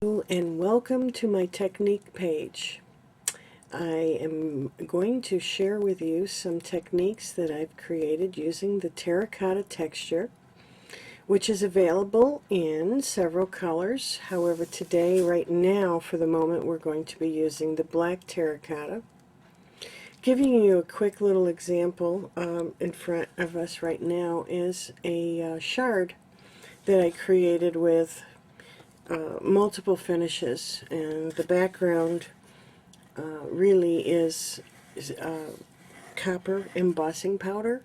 Hello and welcome to my technique page. I am going to share with you some techniques that I've created using the terracotta texture, which is available in several colors. However, today, right now, for the moment, we're going to be using the black terracotta. Giving you a quick little example in front of us right now is a shard that I created with multiple finishes, and the background really is copper embossing powder.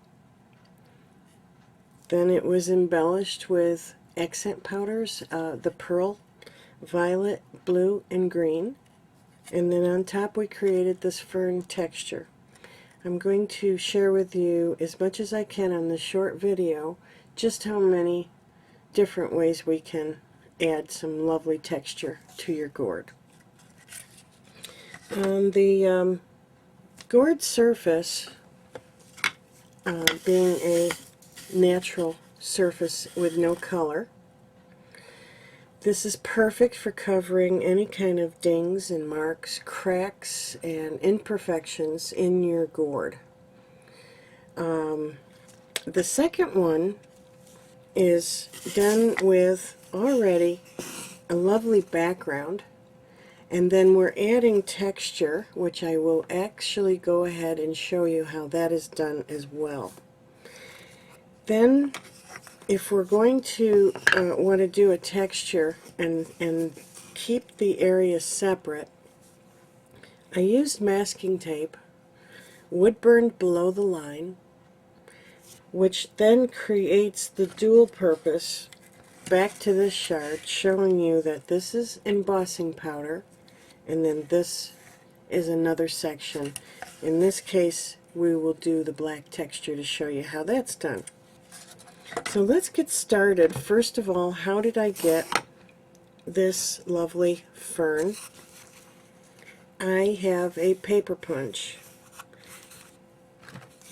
Then it was embellished with accent powders, the pearl, violet, blue, and green. And then on top we created this fern texture. I'm going to share with you as much as I can on this short video just how many different ways we can add some lovely texture to your gourd. On the gourd surface, being a natural surface with no color, this is perfect for covering any kind of dings and marks, cracks, and imperfections in your gourd. The second one is done with already a lovely background, and then we're adding texture, which I will actually go ahead and show you how that is done as well. Then if we're going to want to do a texture and keep the areas separate, I used masking tape, wood burned below the line, which then creates the dual purpose back to this shard, showing you that this is embossing powder and then this is another section. In this case we will do the black texture to show you how that's done. So let's get started. First of all, how did I get this lovely fern? I have a paper punch,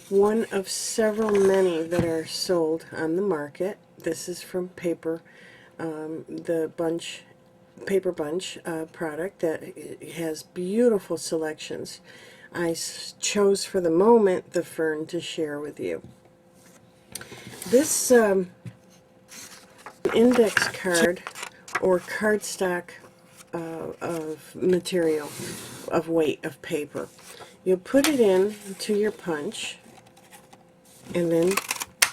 one of several many that are sold on the market. This is from Paper, the Paper Bunch product that has beautiful selections. I chose for the moment the fern to share with you. This index card or cardstock of material, of weight of paper, you'll put it in to your punch and then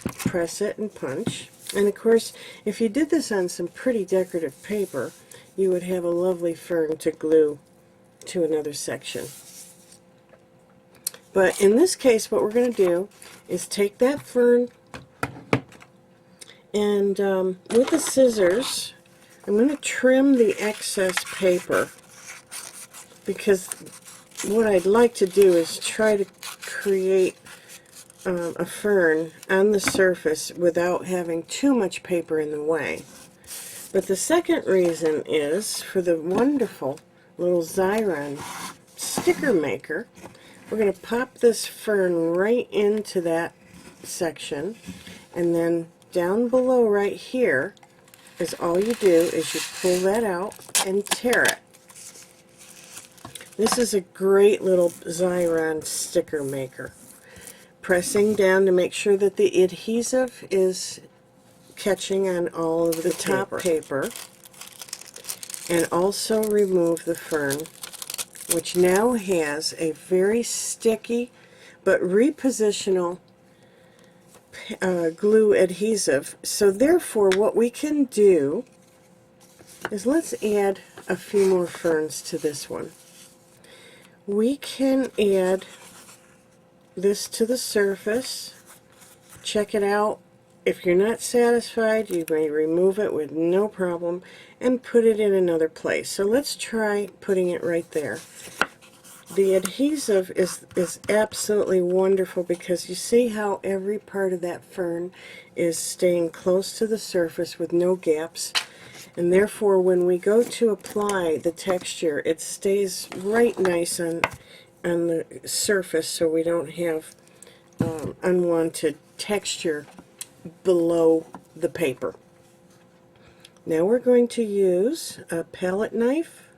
press it and punch. And of course, if you did this on some pretty decorative paper, you would have a lovely fern to glue to another section. But in this case, what we're going to do is take that fern and with the scissors, I'm going to trim the excess paper, because what I'd like to do is try to create a fern on the surface without having too much paper in the way. But the second reason is for the wonderful little Xyron sticker maker. We're going to pop this fern right into that section, and then down below right here is all you do is you pull that out and tear it. This is a great little Xyron sticker maker. Pressing down to make sure that the adhesive is catching on all of the top paper, and also remove the fern, which now has a very sticky but repositional glue adhesive. So therefore what we can do is, let's add a few more ferns to this one. We can add this to the surface. Check it out. If you're not satisfied, you may remove it with no problem and put it in another place. So let's try putting it right there. The adhesive is absolutely wonderful, because you see how every part of that fern is staying close to the surface with no gaps, and therefore when we go to apply the texture, it stays right nice on the surface, so we don't have unwanted texture below the paper. Now we're going to use a palette knife,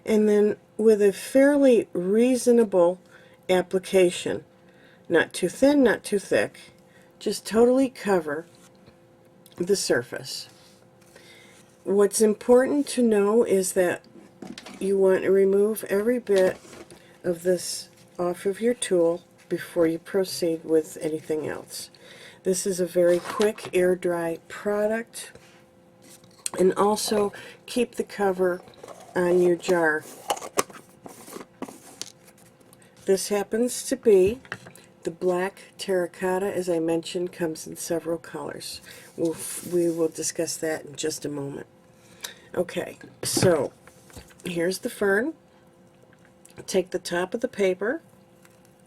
and then with a fairly reasonable application, not too thin, not too thick, just totally cover the surface. What's important to know is that you want to remove every bit of this off of your tool before you proceed with anything else. This is a very quick air dry product, and also keep the cover on your jar. This happens to be the black terracotta. As I mentioned, comes in several colors. We will discuss that in just a moment. Okay, so here's the fern. Take the top of the paper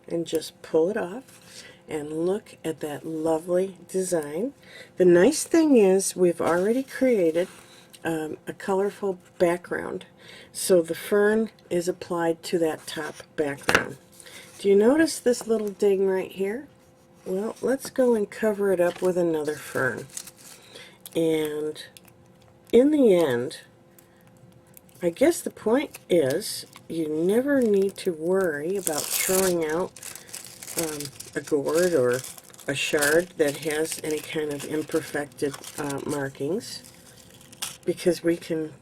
and just pull it off, and look at that lovely design. The nice thing is we've already created a colorful background, so the fern is applied to that top background. Do you notice this little ding right here? Well, let's go and cover it up with another fern. And in the end, I guess the point is you never need to worry about throwing out a gourd or a shard that has any kind of imperfected markings, because we can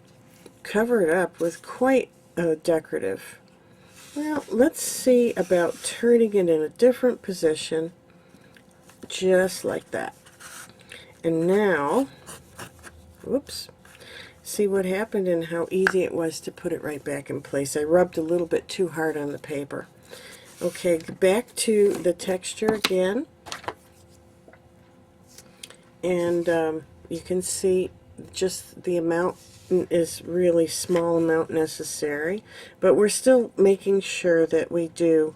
cover it up with quite a decorative. Well, let's see about turning it in a different position, just like that. And now, whoops, see what happened and how easy it was to put it right back in place. I rubbed a little bit too hard on the paper. Okay, back to the texture again. And you can see just the amount is really small amount necessary, but we're still making sure that we do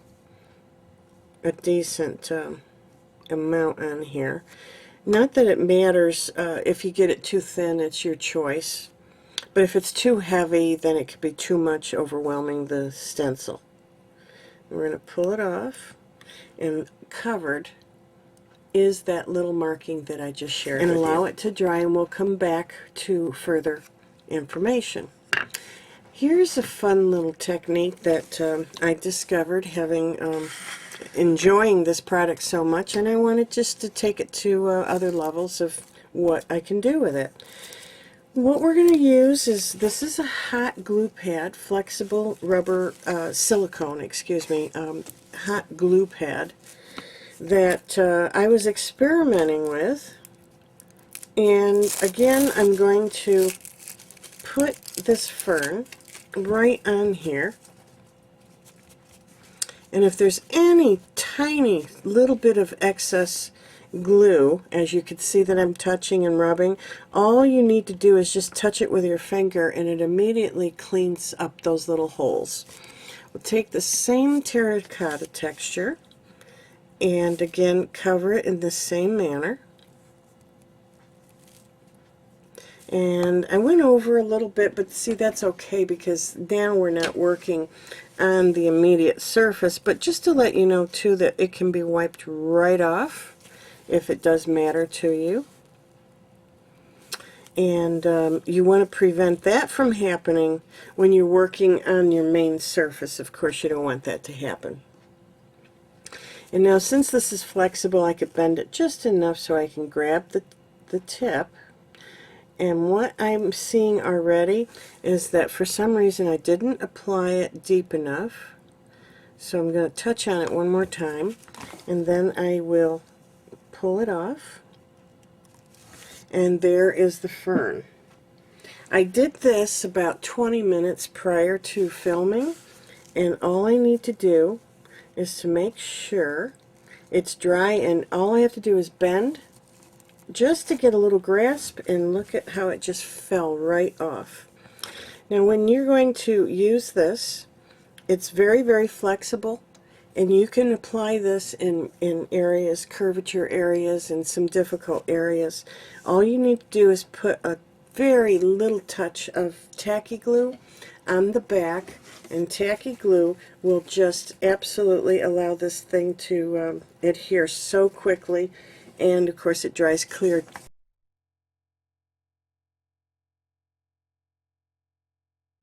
a decent amount on here. Not that it matters if you get it too thin, it's your choice. But if it's too heavy, then it could be too much, overwhelming the stencil. We're going to pull it off, and covered is that little marking that I just shared and allow it to dry, and we'll come back to further information. Here's a fun little technique that I discovered having enjoying this product so much, and I wanted just to take it to other levels of what I can do with it. What we're going to use is, this is a hot glue pad, flexible rubber, silicone, excuse me, hot glue pad that I was experimenting with. And again, I'm going to put this fern right on here. And if there's any tiny little bit of excess glue, as you can see that I'm touching and rubbing, all you need to do is just touch it with your finger, and it immediately cleans up those little holes. We'll take the same terracotta texture and again cover it in the same manner. And I went over a little bit, but see, that's okay because now we're not working on the immediate surface, but just to let you know too that it can be wiped right off if it does matter to you. And you want to prevent that from happening when you're working on your main surface. Of course, you don't want that to happen. And now, since this is flexible, I could bend it just enough so I can grab the tip. And what I'm seeing already is that for some reason I didn't apply it deep enough. So I'm going to touch on it one more time, and then I will pull it off. And there is the fern. I did this about 20 minutes prior to filming, and all I need to do is to make sure it's dry, and all I have to do is bend just to get a little grasp, and look at how it just fell right off. Now when you're going to use this, it's very, very flexible, and you can apply this in areas, curvature areas, and some difficult areas. All you need to do is put a very little touch of tacky glue on the back, and tacky glue will just absolutely allow this thing to adhere so quickly. And of course it dries clear